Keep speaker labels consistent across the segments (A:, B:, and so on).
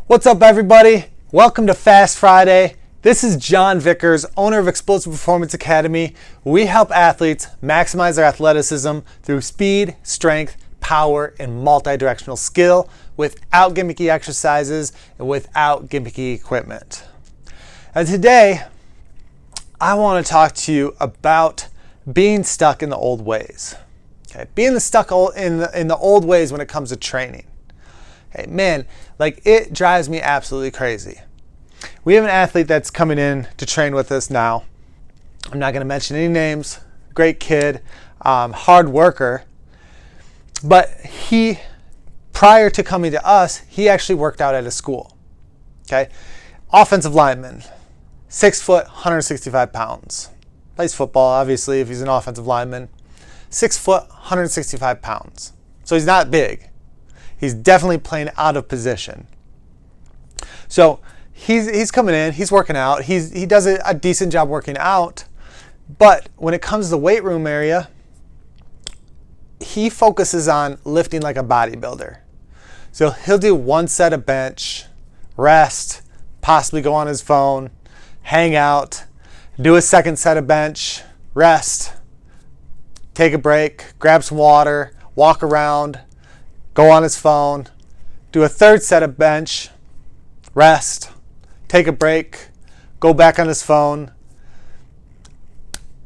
A: What's up, everybody? Welcome to Fast Friday. This is John Vickers, owner of Explosive Performance Academy. We help athletes maximize their athleticism through speed, strength, power, and multi-directional skill without gimmicky exercises and without gimmicky equipment. And today, I want to talk to you about being stuck in the old ways. Okay, being stuck in the old ways when it comes to training. Hey, man, like it drives me absolutely crazy. We have an athlete that's coming in to train with us now. I'm not going to mention any names. Great kid, hard worker. But he, prior to coming to us, he actually worked out at a school. Okay, offensive lineman, 6 foot, 165 pounds. Plays football, obviously, if he's an offensive lineman. 6 foot, 165 pounds. So he's not big. He's definitely playing out of position. So he's coming in, he's working out, he does a decent job working out, but when it comes to the weight room area, he focuses on lifting like a bodybuilder. So he'll do one set of bench, rest, possibly go on his phone, hang out, do a second set of bench, rest, take a break, grab some water, walk around, go on his phone, do a third set of bench, rest, take a break, go back on his phone,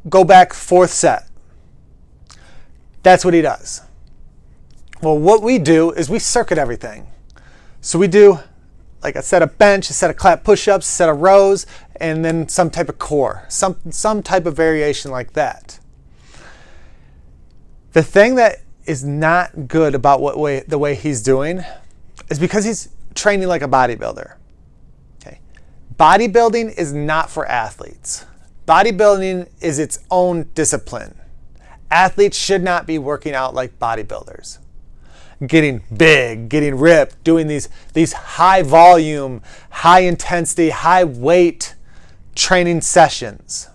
A: go back fourth set. That's what he does. Well, what we do is we circuit everything. So we do like a set of bench, a set of clap push-ups, a set of rows, and then some type of core, some type of variation like that. The thing that is not good about the way he's doing is because he's training like a bodybuilder. Okay, bodybuilding is not for athletes. Bodybuilding is its own discipline. Athletes should not be working out like bodybuilders, getting big, getting ripped, doing these high volume, high intensity, high weight training sessions.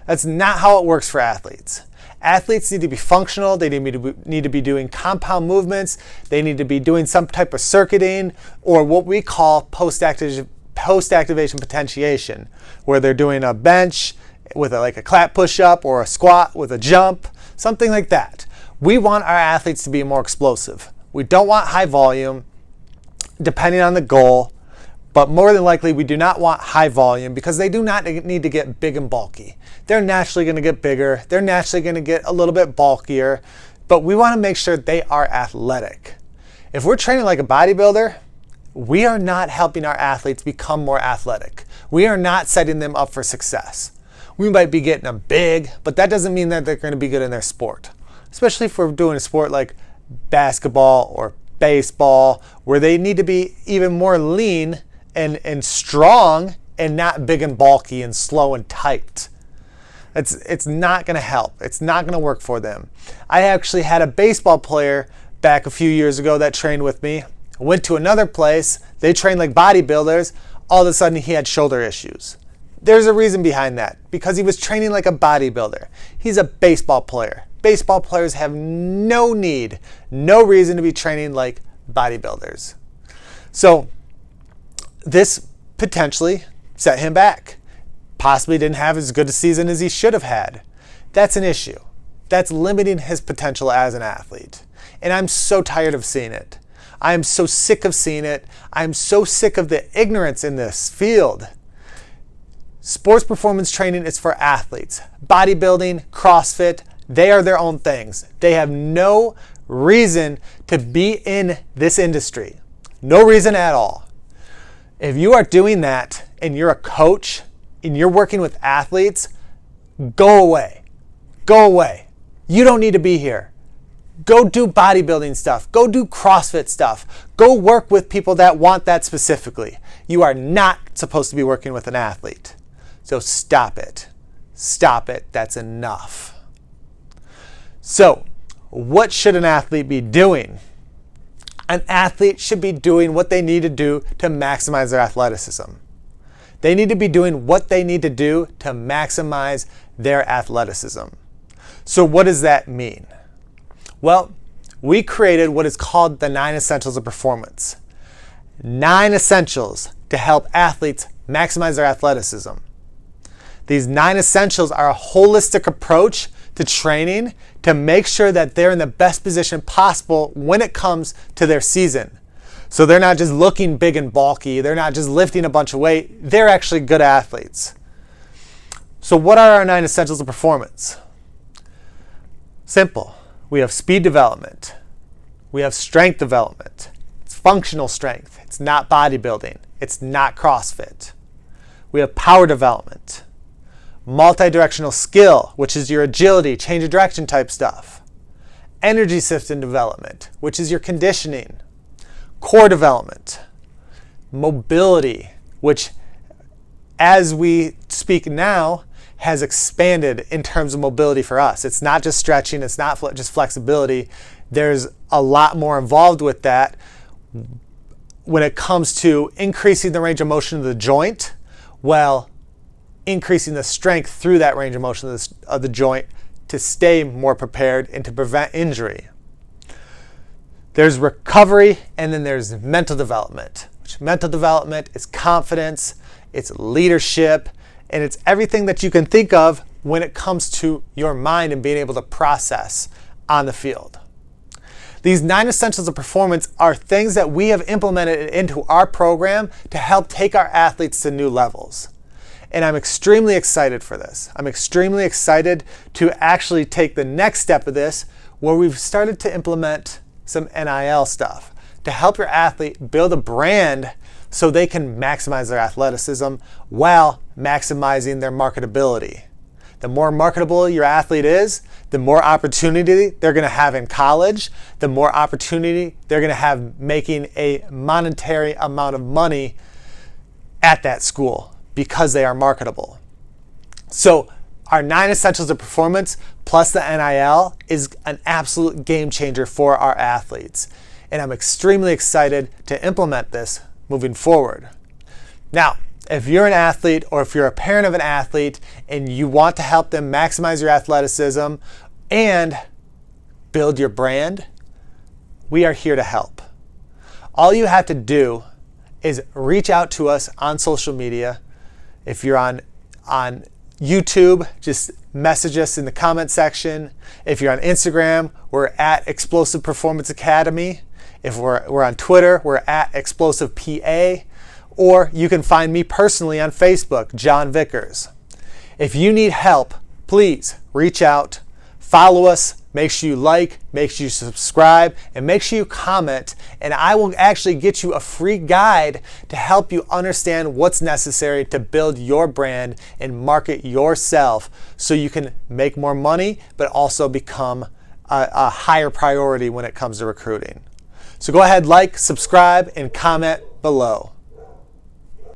A: That's not how it works for athletes. Athletes need to be functional. They need to be doing compound movements. They need to be doing some type of circuiting, or what we call post-activation potentiation, where they're doing a bench with like a clap push-up or a squat with a jump, something like that. We want our athletes to be more explosive. We don't want high volume, depending on the goal, but more than likely we do not want high volume because they do not need to get big and bulky. They're naturally going to get bigger. They're naturally going to get a little bit bulkier, but we want to make sure they are athletic. If we're training like a bodybuilder, we are not helping our athletes become more athletic. We are not setting them up for success. We might be getting them big, but that doesn't mean that they're going to be good in their sport, especially if we're doing a sport like basketball or baseball, where they need to be even more lean and strong and not big and bulky and slow and tight. It's not going to help. It's not going to work for them. I actually had a baseball player back a few years ago that trained with me. Went to another place. They trained like bodybuilders. All of a sudden he had shoulder issues. There's a reason behind that, because he was training like a bodybuilder. He's a baseball player. Baseball players have no reason to be training like bodybuilders. So this potentially set him back. Possibly didn't have as good a season as he should have had. That's an issue. That's limiting his potential as an athlete. And I'm so tired of seeing it. I am so sick of seeing it. I'm so sick of the ignorance in this field. Sports performance training is for athletes. Bodybuilding, CrossFit, they are their own things. They have no reason to be in this industry. No reason at all. If you are doing that and you're a coach and you're working with athletes, go away. Go away. You don't need to be here. Go do bodybuilding stuff. Go do CrossFit stuff. Go work with people that want that specifically. You are not supposed to be working with an athlete. So stop it. Stop it. That's enough. So, what should an athlete be doing? An athlete should be doing what they need to do to maximize their athleticism. They need to be doing what they need to do to maximize their athleticism. So what does that mean? Well, we created what is called the 9 Essentials of Performance. 9 essentials to help athletes maximize their athleticism. These 9 essentials are a holistic approach to training to make sure that they're in the best position possible when it comes to their season. So they're not just looking big and bulky, they're not just lifting a bunch of weight, they're actually good athletes. So what are our 9 essentials of performance? Simple. We have speed development. We have strength development. It's functional strength. It's not bodybuilding. It's not CrossFit. We have power development. Multi-directional skill, which is your agility, change of direction type stuff. Energy system development, which is your conditioning. Core development. Mobility, which as we speak now has expanded in terms of mobility for us. It's not just stretching, it's not just flexibility. There's a lot more involved with that when it comes to increasing the range of motion of the joint while increasing the strength through that range of motion of the joint to stay more prepared and to prevent injury. There's recovery, and then there's mental development. Mental development is confidence, it's leadership, and it's everything that you can think of when it comes to your mind and being able to process on the field. These 9 essentials of performance are things that we have implemented into our program to help take our athletes to new levels. And I'm extremely excited for this. I'm extremely excited to actually take the next step of this, where we've started to implement some NIL stuff to help your athlete build a brand so they can maximize their athleticism while maximizing their marketability. The more marketable your athlete is, the more opportunity they're going to have in college, the more opportunity they're going to have making a monetary amount of money at that school because they are marketable. So our 9 essentials of performance plus the NIL is an absolute game changer for our athletes. And I'm extremely excited to implement this moving forward. Now, if you're an athlete or if you're a parent of an athlete and you want to help them maximize your athleticism and build your brand, we are here to help. All you have to do is reach out to us on social media. If you're on YouTube, just message us in the comment section. If you're on Instagram, we're at Explosive Performance Academy. If we're on Twitter, we're at Explosive PA. Or you can find me personally on Facebook, John Vickers. If you need help, please reach out, follow us, make sure you like, make sure you subscribe, and make sure you comment, and I will actually get you a free guide to help you understand what's necessary to build your brand and market yourself so you can make more money, but also become a higher priority when it comes to recruiting. So go ahead, like, subscribe, and comment below.